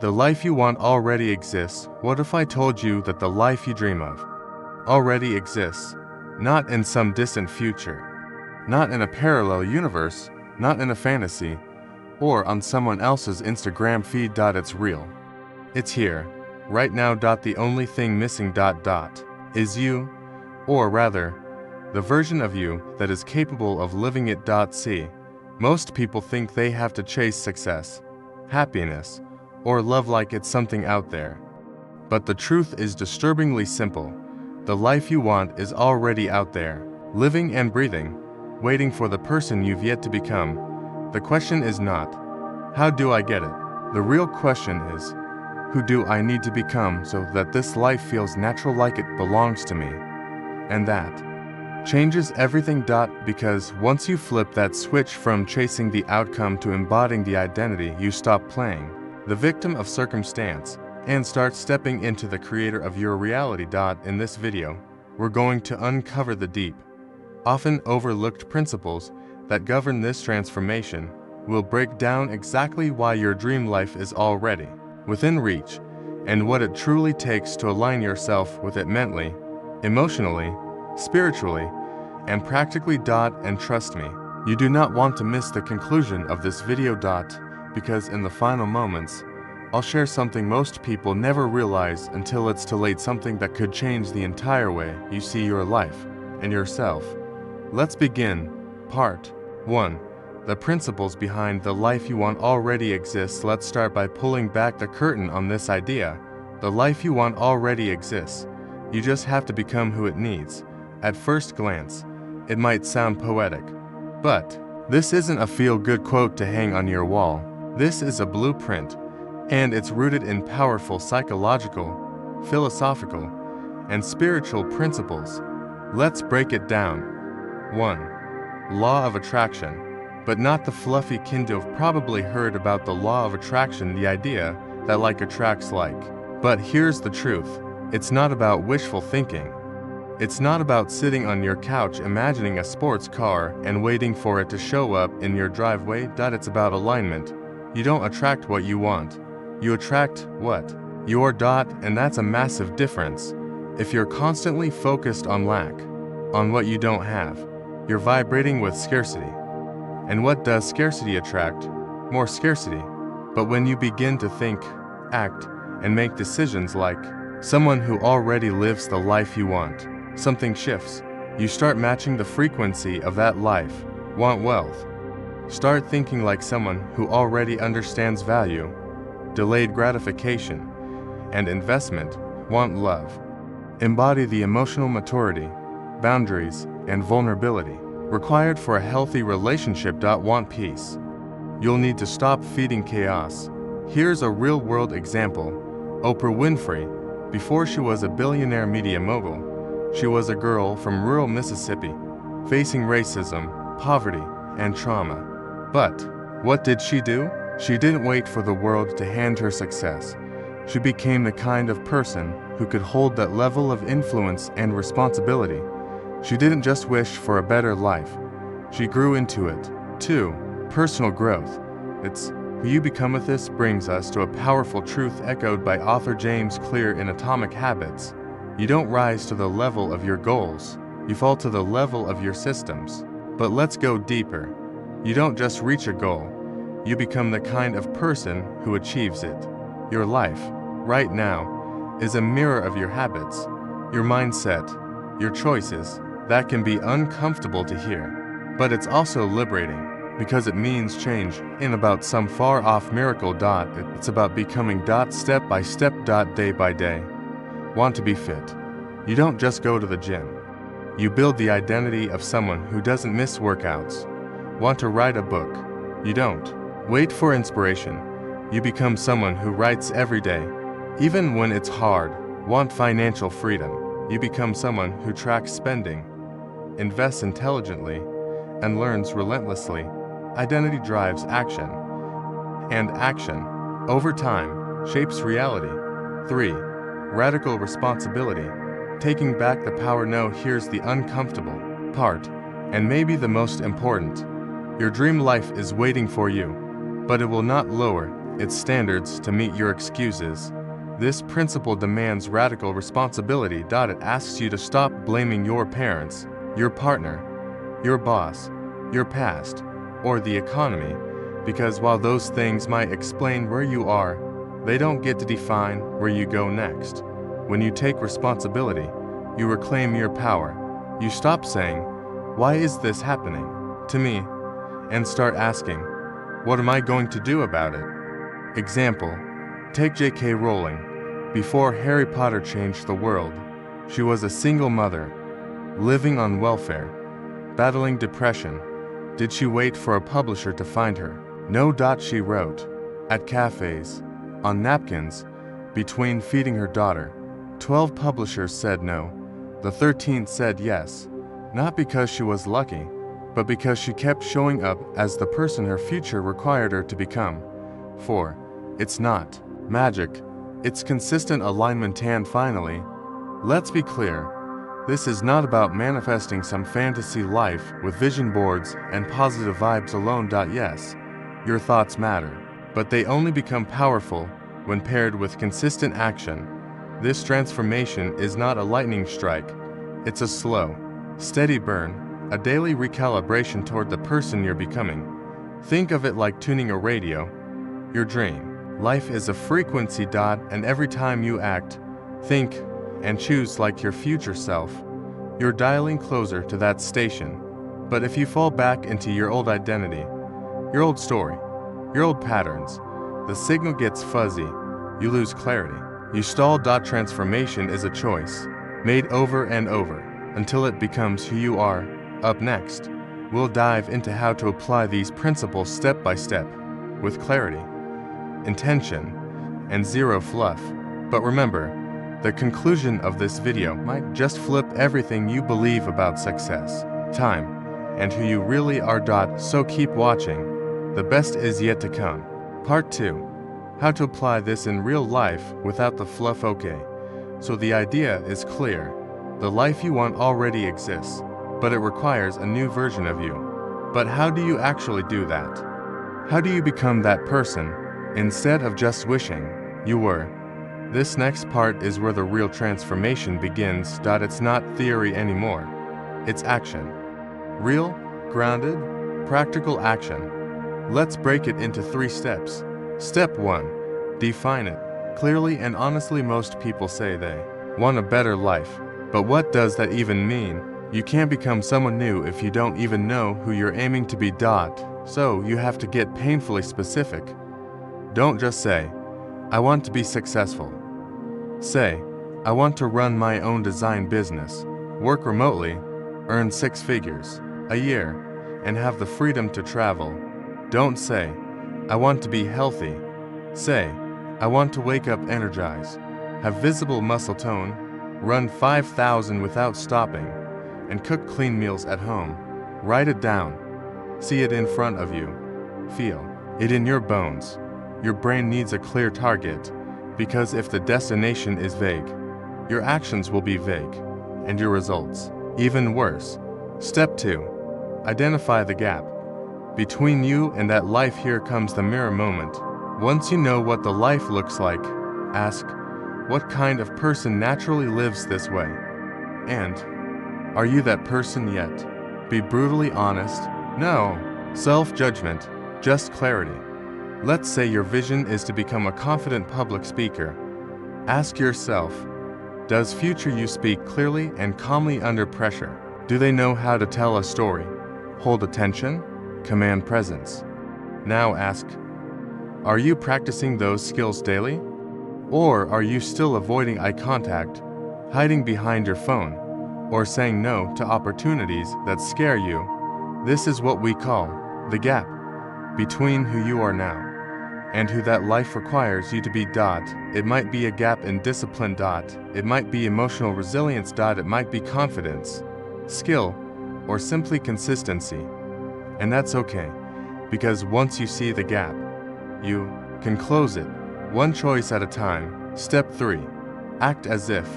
The life you want already exists. What if I told you that the life you dream of already exists? Not in some distant future, not in a parallel universe, not in a fantasy, or on someone else's Instagram feed. It's real. It's here, right now. The only thing missing is you, or rather, the version of you that is capable of living it. See, most people think they have to chase success, happiness, or love like it's something out there. But the truth is disturbingly simple. The life you want is already out there, living and breathing, waiting for the person you've yet to become. The question is not, how do I get it? The real question is, who do I need to become so that this life feels natural, like it belongs to me? And that changes everything. Because once you flip that switch from chasing the outcome to embodying the identity, you stop playing the victim of circumstance and start stepping into the creator of your reality. In this video, we're going to uncover the deep, often overlooked principles that govern this transformation. We'll break down exactly why your dream life is already within reach and what it truly takes to align yourself with it mentally, emotionally, spiritually, and practically. And trust me, you do not want to miss the conclusion of this video. Because in the final moments, I'll share something most people never realize until it's too late, something that could change the entire way you see your life and yourself. Let's begin. Part 1. The principles behind the life you want already exists. Let's start by pulling back the curtain on this idea. The life you want already exists. You just have to become who it needs. At first glance, it might sound poetic, but this isn't a feel-good quote to hang on your wall. This is a blueprint, and it's rooted in powerful psychological, philosophical, and spiritual principles. Let's break it down. 1. Law of attraction, but not the fluffy kind. You've probably heard about the law of attraction, the idea that like attracts like. But here's the truth. It's not about wishful thinking. It's not about sitting on your couch imagining a sports car and waiting for it to show up in your driveway. It's about alignment. You don't attract what you want. You attract what you're. And that's a massive difference. If you're constantly focused on lack, on what you don't have, you're vibrating with scarcity. And what does scarcity attract? More scarcity. But when you begin to think, act, and make decisions like someone who already lives the life you want, something shifts. You start matching the frequency of that life. Want wealth? Start thinking like someone who already understands value, delayed gratification, and investment. Want love? Embody the emotional maturity, boundaries, and vulnerability required for a healthy relationship. Want peace? You'll need to stop feeding chaos. Here's a real-world example. Oprah Winfrey, before she was a billionaire media mogul, she was a girl from rural Mississippi, facing racism, poverty, and trauma. But what did she do? She didn't wait for the world to hand her success. She became the kind of person who could hold that level of influence and responsibility. She didn't just wish for a better life. She grew into it. 2. Personal growth. It's who you become. With this brings us to a powerful truth echoed by author James Clear in Atomic Habits. You don't rise to the level of your goals. You fall to the level of your systems. But let's go deeper. You don't just reach a goal. You become the kind of person who achieves it. Your life, right now, is a mirror of your habits, your mindset, your choices. That can be uncomfortable to hear, but it's also liberating, because it means change isn't about some far-off miracle. It's about becoming step by step, day by day. Want to be fit? You don't just go to the gym. You build the identity of someone who doesn't miss workouts. Want to write a book? You don't wait for inspiration. You become someone who writes every day, even when it's hard. Want financial freedom? You become someone who tracks spending, invests intelligently, and learns relentlessly. Identity drives action, and action, over time, shapes reality. 3. Radical responsibility. Taking back the power. No, here's the uncomfortable part, and maybe the most important. Your dream life is waiting for you, but it will not lower its standards to meet your excuses. This principle demands radical responsibility. It asks you to stop blaming your parents, your partner, your boss, your past, or the economy, because while those things might explain where you are, they don't get to define where you go next. When you take responsibility, you reclaim your power. You stop saying, "Why is this happening to me?" and start asking, "What am I going to do about it?" Example, take J.K. Rowling. Before Harry Potter changed the world, she was a single mother, living on welfare, battling depression. Did she wait for a publisher to find her? No. She wrote, at cafes, on napkins, between feeding her daughter. 12 publishers said no. The 13th said yes, not because she was lucky, but because she kept showing up as the person her future required her to become. 4. It's not magic, it's consistent alignment. And finally, let's be clear, this is not about manifesting some fantasy life with vision boards and positive vibes alone. Yes, your thoughts matter, but they only become powerful when paired with consistent action. This transformation is not a lightning strike, it's a slow, steady burn, a daily recalibration toward the person you're becoming. Think of it like tuning a radio, your dream. Life is a frequency. And every time you act, think, and choose like your future self, you're dialing closer to that station. But if you fall back into your old identity, your old story, your old patterns, the signal gets fuzzy, you lose clarity. You stall. Transformation is a choice, made over and over, until it becomes who you are. Up next, we'll dive into how to apply these principles step by step, with clarity, intention, and zero fluff. But remember, the conclusion of this video might just flip everything you believe about success, time, and who you really are. So keep watching. The best is yet to come. Part 2. How to apply this in real life without the fluff. Okay, so the idea is clear. The life you want already exists, but it requires a new version of you. But how do you actually do that? How do you become that person, instead of just wishing you were? This next part is where the real transformation begins. It's not theory anymore, it's action. Real, grounded, practical action. Let's break it into 3 steps. Step 1. Define it. Clearly and honestly, most people say they want a better life. But what does that even mean? You can't become someone new if you don't even know who you're aiming to be. So you have to get painfully specific. Don't just say, "I want to be successful." Say, "I want to run my own design business, work remotely, earn 6 figures a year, and have the freedom to travel." Don't say, "I want to be healthy." Say, "I want to wake up energized, have visible muscle tone, run 5,000 without stopping, and cook clean meals at home." Write it down. See it in front of you. Feel it in your bones. Your brain needs a clear target, because if the destination is vague, your actions will be vague, and your results even worse. Step 2. Identify the gap between you and that life. Here comes the mirror moment. Once you know what the life looks like, ask, what kind of person naturally lives this way? And are you that person yet? Be brutally honest. No self-judgment, just clarity. Let's say your vision is to become a confident public speaker. Ask yourself, does future you speak clearly and calmly under pressure? Do they know how to tell a story, hold attention, command presence? Now ask, are you practicing those skills daily? Or are you still avoiding eye contact, hiding behind your phone, or saying no to opportunities that scare you? This is what we call the gap between who you are now and who that life requires you to be. It might be a gap in discipline. It might be emotional resilience. It might be confidence, skill, or simply consistency. And that's okay, because once you see the gap, you can close it, one choice at a time. Step 3. Act as if.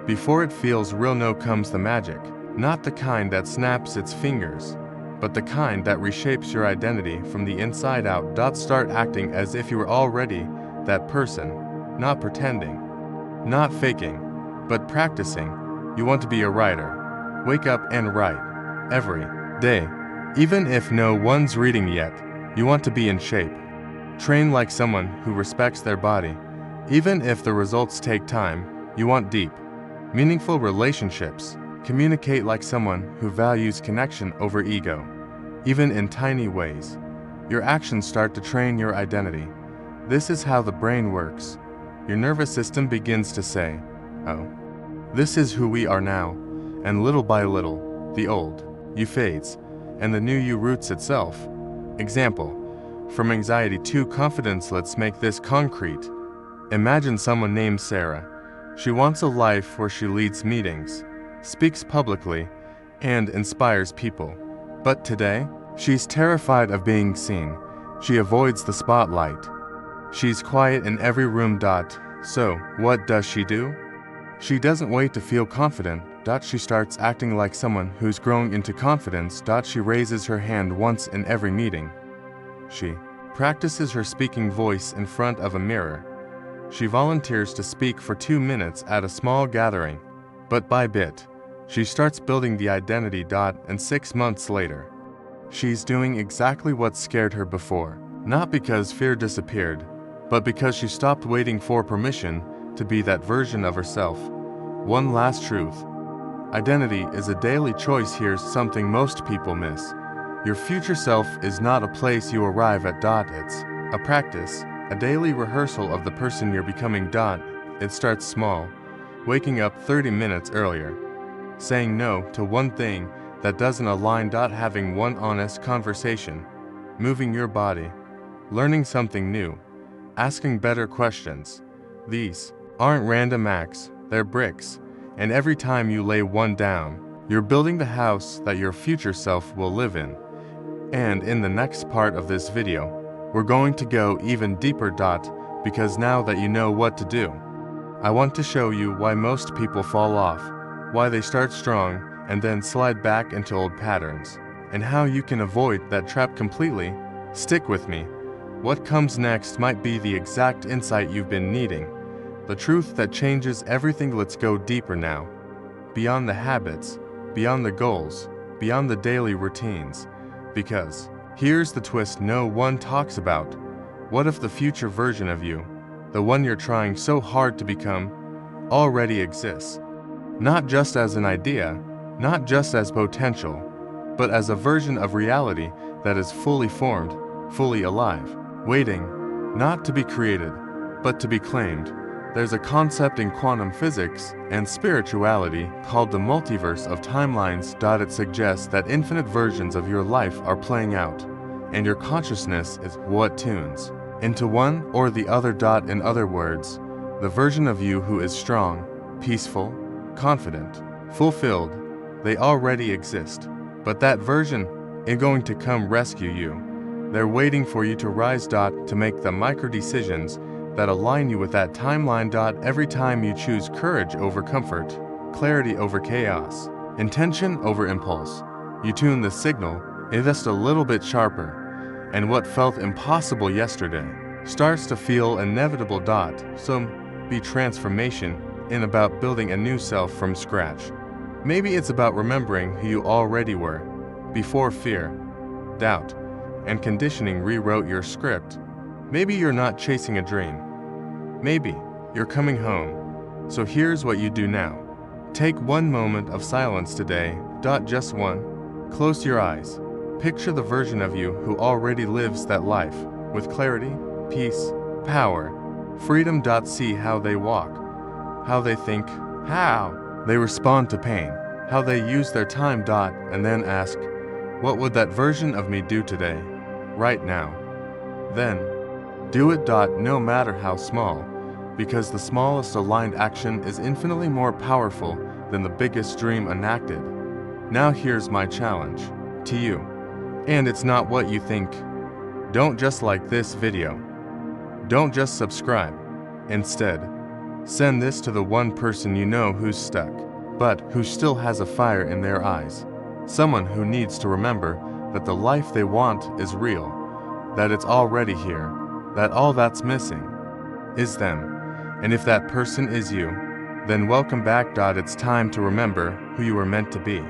Before it feels real. No comes the magic, not the kind that snaps its fingers, but the kind that reshapes your identity from the inside out. Start acting as if you were already that person, not pretending, not faking, but practicing. You want to be a writer. Wake up and write. Every day. Even if no one's reading yet, you want to be in shape. Train like someone who respects their body. Even if the results take time, you want deep, meaningful relationships. Communicate like someone who values connection over ego. Even in tiny ways, your actions start to train your identity. This is how the brain works. Your nervous system begins to say, "Oh, this is who we are now," and little by little, the old you fades, and the new you roots itself. Example, from anxiety to confidence. Let's make this concrete. Imagine someone named Sarah. She wants a life where she leads meetings, speaks publicly, and inspires people. But today, she's terrified of being seen. She avoids the spotlight. She's quiet in every room. So, what does she do? She doesn't wait to feel confident. She starts acting like someone who's growing into confidence. She raises her hand once in every meeting. She practices her speaking voice in front of a mirror. She volunteers to speak for 2 minutes at a small gathering. But by bit, she starts building the identity. And 6 months later, she's doing exactly what scared her before. Not because fear disappeared, but because she stopped waiting for permission to be that version of herself. One last truth. Identity is a daily choice. Here's something most people miss. Your future self is not a place you arrive at. It's a practice, a daily rehearsal of the person you're becoming. It starts small, waking up 30 minutes earlier, saying no to one thing that doesn't align. Having one honest conversation, moving your body, learning something new, asking better questions. These aren't random acts, they're bricks, and every time you lay one down, you're building the house that your future self will live in. And in the next part of this video, we're going to go even deeper. Because now that you know what to do, I want to show you why most people fall off, why they start strong and then slide back into old patterns, and how you can avoid that trap completely. Stick with me. What comes next might be the exact insight you've been needing, the truth that changes everything. Let's go deeper now. Beyond the habits, beyond the goals, beyond the daily routines. Because here's the twist no one talks about. What if the future version of you, the one you're trying so hard to become, already exists? Not just as an idea, not just as potential, but as a version of reality that is fully formed, fully alive, waiting, not to be created, but to be claimed. There's a concept in quantum physics and spirituality called the multiverse of timelines. It suggests that infinite versions of your life are playing out, and your consciousness is what tunes into one or the other. In other words, the version of you who is strong, peaceful, confident, fulfilled, they already exist. But that version is going to come rescue you. They're waiting for you to rise. To make the micro decisions that align you with that timeline. Every time you choose courage over comfort, clarity over chaos, intention over impulse, you tune the signal just a little bit sharper, and what felt impossible yesterday starts to feel inevitable. So be transformation in about building a new self from scratch. Maybe it's about remembering who you already were before fear, doubt, and conditioning rewrote your script. Maybe you're not chasing a dream. Maybe you're coming home. So here's what you do now. Take one moment of silence today. Just one. Close your eyes. Picture the version of you who already lives that life with clarity, peace, power, freedom. See how they walk, how they think, how they respond to pain, how they use their time. And then ask, what would that version of me do today, right now? Then do it. No matter how small, because the smallest aligned action is infinitely more powerful than the biggest dream enacted. Now here's my challenge to you, and it's not what you think. Don't just like this video. Don't just subscribe. Instead, send this to the one person you know who's stuck, but who still has a fire in their eyes. Someone who needs to remember that the life they want is real, that it's already here, that all that's missing is them. And if that person is you, then welcome back. It's time to remember who you were meant to be.